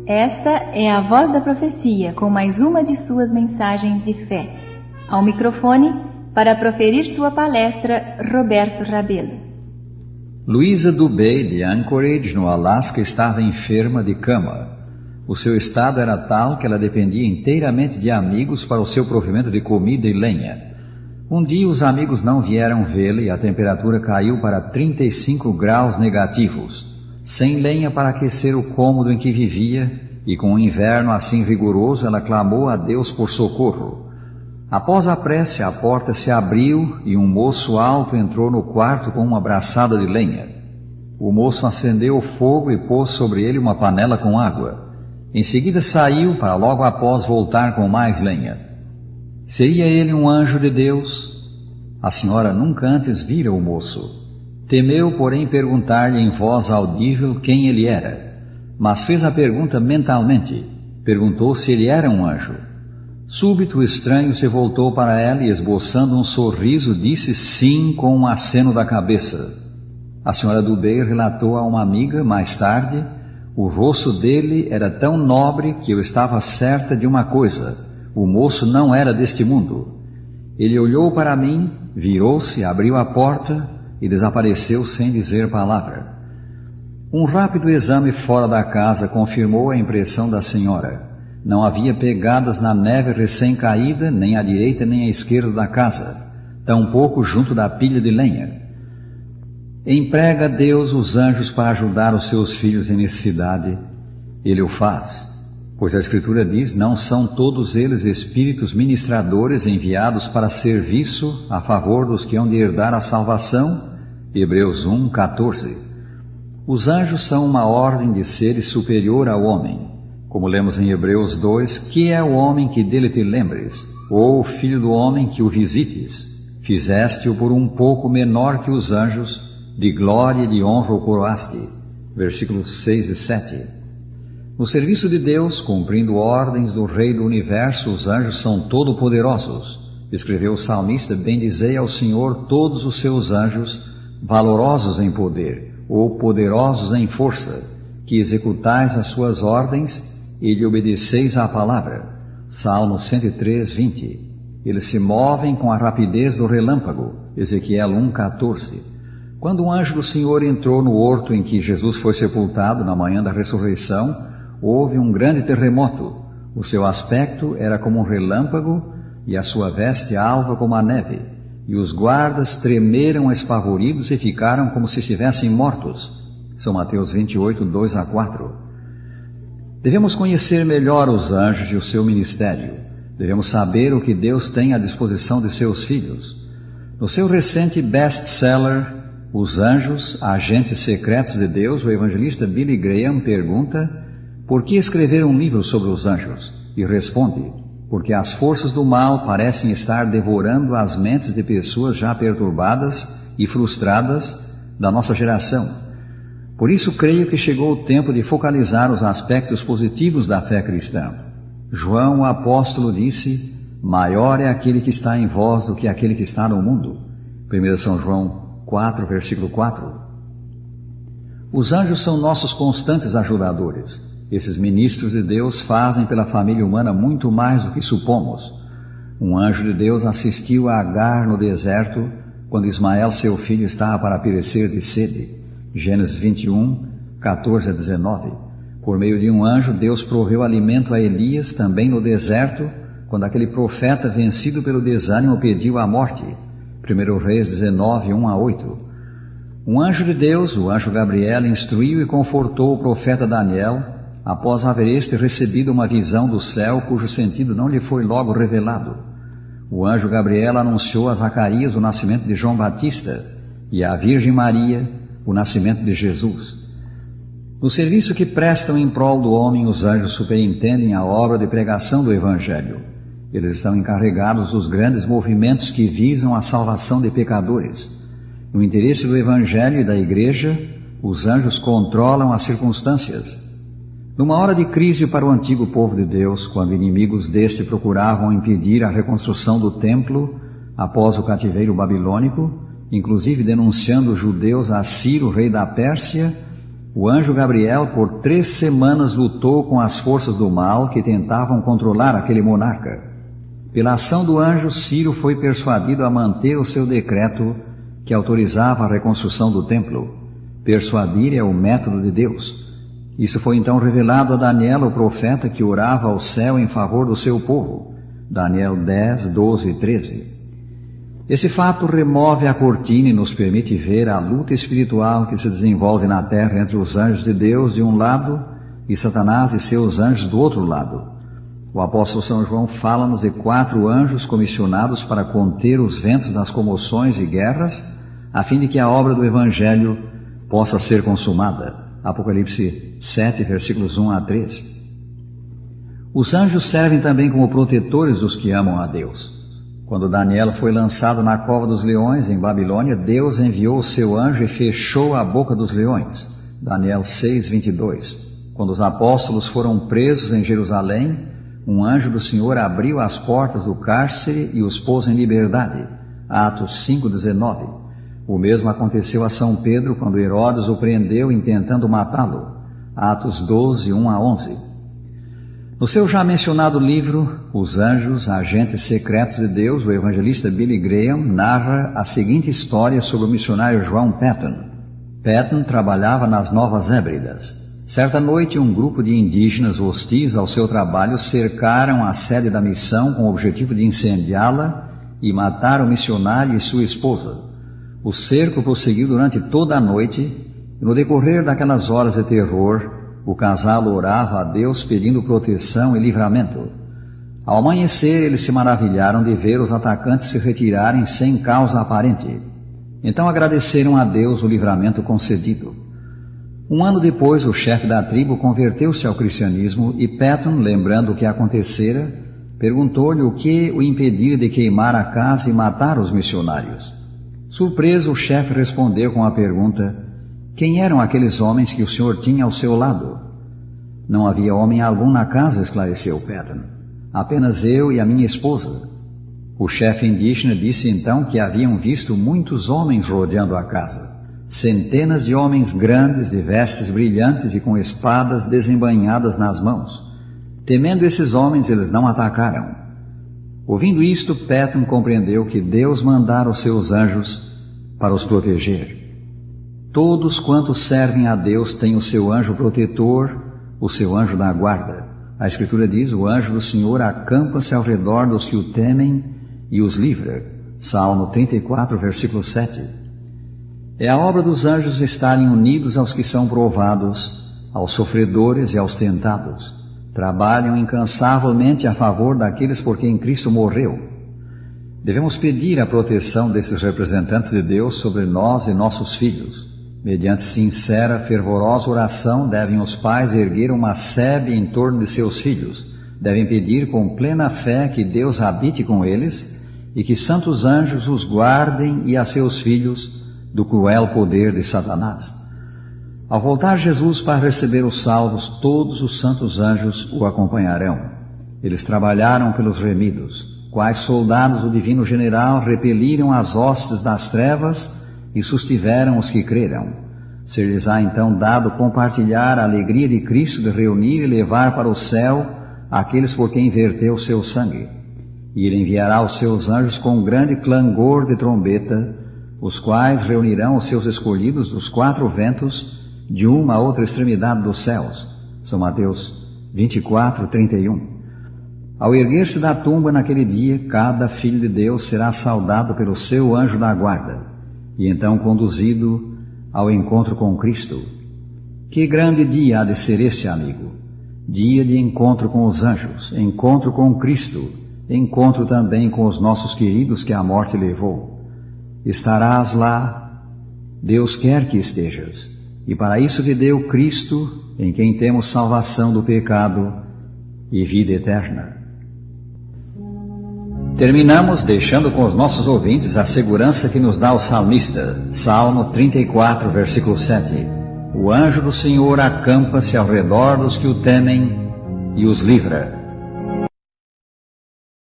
Esta é a Voz da Profecia, com mais uma de suas mensagens de fé. Ao microfone, para proferir sua palestra, Roberto Rabelo. Louisa Dubé, de Anchorage, no Alasca, estava enferma de cama. O seu estado era tal que ela dependia inteiramente de amigos para o seu provimento de comida e lenha. Um dia os amigos não vieram vê-la e a temperatura caiu para 35 graus negativos. Sem lenha para aquecer o cômodo em que vivia, e com um inverno assim rigoroso, ela clamou a Deus por socorro. Após a prece, a porta se abriu e um moço alto entrou no quarto com uma braçada de lenha. O moço acendeu o fogo e pôs sobre ele uma panela com água. Em seguida saiu para logo após voltar com mais lenha. Seria ele um anjo de Deus? A senhora nunca antes vira o moço. Temeu, porém, perguntar-lhe em voz audível quem ele era, mas fez a pergunta mentalmente. Perguntou se ele era um anjo. Súbito o estranho se voltou para ela e, esboçando um sorriso, disse sim com um aceno da cabeça. A senhora Dubé relatou a uma amiga, mais tarde, o rosto dele era tão nobre que eu estava certa de uma coisa: o moço não era deste mundo. Ele olhou para mim, virou-se, abriu a porta e desapareceu sem dizer palavra. Um rápido exame fora da casa confirmou a impressão da senhora. Não havia pegadas na neve recém-caída, nem à direita nem à esquerda da casa, tampouco junto da pilha de lenha. Emprega Deus os anjos para ajudar os seus filhos em necessidade. Ele o faz, pois a Escritura diz: não são todos eles espíritos ministradores enviados para serviço a favor dos que hão de herdar a salvação? Hebreus 1, 14. Os anjos são uma ordem de seres superior ao homem. Como lemos em Hebreus 2, que é o homem que dele te lembres, ou o filho do homem que o visites? Fizeste-o por um pouco menor que os anjos, de glória e de honra o coroaste. Versículos 6 e 7. No serviço de Deus, cumprindo ordens do Rei do Universo, os anjos são todo-poderosos. Escreveu o salmista: bendizei ao Senhor todos os seus anjos, valorosos em poder, ou poderosos em força, que executais as suas ordens e lhe obedeceis à palavra. Salmo 103, 20. Eles se movem com a rapidez do relâmpago. Ezequiel 1, 14. Quando um anjo do Senhor entrou no horto em que Jesus foi sepultado na manhã da ressurreição, houve um grande terremoto. O seu aspecto era como um relâmpago e a sua veste alva como a neve. E os guardas tremeram espavoridos e ficaram como se estivessem mortos. São Mateus 28, 2 a 4. Devemos conhecer melhor os anjos e o seu ministério. Devemos saber o que Deus tem à disposição de seus filhos. No seu recente best-seller, Os Anjos, Agentes Secretos de Deus, o evangelista Billy Graham pergunta: por que escrever um livro sobre os anjos? E responde: porque as forças do mal parecem estar devorando as mentes de pessoas já perturbadas e frustradas da nossa geração. Por isso creio que chegou o tempo de focalizar os aspectos positivos da fé cristã. João, o apóstolo, disse: maior é aquele que está em vós do que aquele que está no mundo. 1 São João 4, versículo 4. Os anjos são nossos constantes ajudadores. Esses ministros de Deus fazem pela família humana muito mais do que supomos. Um anjo de Deus assistiu a Agar no deserto, quando Ismael, seu filho, estava para perecer de sede. Gênesis 21, 14 a 19. Por meio de um anjo, Deus proveu alimento a Elias, também no deserto, quando aquele profeta, vencido pelo desânimo, pediu a morte. 1 Reis 19, 1 a 8. Um anjo de Deus, o anjo Gabriel, instruiu e confortou o profeta Daniel, após haver este recebido uma visão do céu, cujo sentido não lhe foi logo revelado. O anjo Gabriel anunciou a Zacarias o nascimento de João Batista e à Virgem Maria o nascimento de Jesus. No serviço que prestam em prol do homem, os anjos superintendem a obra de pregação do Evangelho. Eles estão encarregados dos grandes movimentos que visam a salvação de pecadores. No interesse do Evangelho e da Igreja, os anjos controlam as circunstâncias. Numa hora de crise para o antigo povo de Deus, quando inimigos deste procuravam impedir a reconstrução do templo após o cativeiro babilônico, inclusive denunciando os judeus a Ciro, rei da Pérsia, O anjo Gabriel por 3 semanas lutou com as forças do mal que tentavam controlar aquele monarca. Pela ação do anjo, Ciro foi persuadido a manter o seu decreto que autorizava a reconstrução do templo. Persuadir é o método de Deus. Isso foi então revelado a Daniel, o profeta, que orava ao céu em favor do seu povo. Daniel 10, 12 e 13. Esse fato remove a cortina e nos permite ver a luta espiritual que se desenvolve na terra entre os anjos de Deus de um lado e Satanás e seus anjos do outro lado. O apóstolo São João fala-nos de 4 anjos comissionados para conter os ventos das comoções e guerras, a fim de que a obra do Evangelho possa ser consumada. Apocalipse 7, versículos 1 a 3. Os anjos servem também como protetores dos que amam a Deus. Quando Daniel foi lançado na cova dos leões, em Babilônia, Deus enviou o seu anjo e fechou a boca dos leões. Daniel 6, 22. Quando os apóstolos foram presos em Jerusalém, um anjo do Senhor abriu as portas do cárcere e os pôs em liberdade. Atos 5, 19. O mesmo aconteceu a São Pedro quando Herodes o prendeu intentando matá-lo. Atos 12, 1 a 11. No seu já mencionado livro, Os Anjos, Agentes Secretos de Deus, o evangelista Billy Graham narra a seguinte história sobre o missionário João Patton. Patton trabalhava nas Novas Hébridas. Certa noite, um grupo de indígenas hostis ao seu trabalho cercaram a sede da missão com o objetivo de incendiá-la e matar o missionário e sua esposa. O cerco prosseguiu durante toda a noite e, no decorrer daquelas horas de terror, o casal orava a Deus pedindo proteção e livramento. Ao amanhecer, eles se maravilharam de ver os atacantes se retirarem sem causa aparente. Então agradeceram a Deus o livramento concedido. Um ano depois, o chefe da tribo converteu-se ao cristianismo e Patton, lembrando o que acontecera, perguntou-lhe o que o impedia de queimar a casa e matar os missionários. Surpreso, o chefe respondeu com a pergunta: quem eram aqueles homens que o senhor tinha ao seu lado? Não havia homem algum na casa, esclareceu Patton. Apenas eu e a minha esposa. O chefe indígena disse então que haviam visto muitos homens rodeando a casa. Centenas de homens grandes, de vestes brilhantes e com espadas desembainhadas nas mãos. Temendo esses homens, eles não atacaram. Ouvindo isto, Patton compreendeu que Deus mandara os seus anjos para os proteger. Todos quantos servem a Deus têm o seu anjo protetor, o seu anjo da guarda. A Escritura diz: o anjo do Senhor acampa-se ao redor dos que o temem e os livra. Salmo 34, versículo 7. É a obra dos anjos estarem unidos aos que são provados, aos sofredores e aos tentados. Trabalham incansavelmente a favor daqueles por quem Cristo morreu. Devemos pedir a proteção desses representantes de Deus sobre nós e nossos filhos. Mediante sincera, fervorosa oração, devem os pais erguer uma sebe em torno de seus filhos. Devem pedir com plena fé que Deus habite com eles e que santos anjos os guardem e a seus filhos do cruel poder de Satanás. Ao voltar Jesus para receber os salvos, todos os santos anjos o acompanharão. Eles trabalharam pelos remidos. Quais soldados do divino general repeliram as hostes das trevas e sustiveram os que creram. Ser-lhes-á então dado compartilhar a alegria de Cristo de reunir e levar para o céu aqueles por quem verteu seu sangue. E ele enviará os seus anjos com grande clangor de trombeta, os quais reunirão os seus escolhidos dos 4 ventos de uma a outra extremidade dos céus. São Mateus 24, 31. Ao erguer-se da tumba naquele dia, cada filho de Deus será saudado pelo seu anjo da guarda e então conduzido ao encontro com Cristo. Que grande dia há de ser esse, amigo! Dia de encontro com os anjos, encontro com Cristo, encontro também com os nossos queridos que a morte levou. Estarás lá, Deus quer que estejas, e para isso te deu Cristo, em quem temos salvação do pecado e vida eterna. Terminamos deixando com os nossos ouvintes a segurança que nos dá o salmista, Salmo 34, versículo 7. O anjo do Senhor acampa-se ao redor dos que o temem e os livra.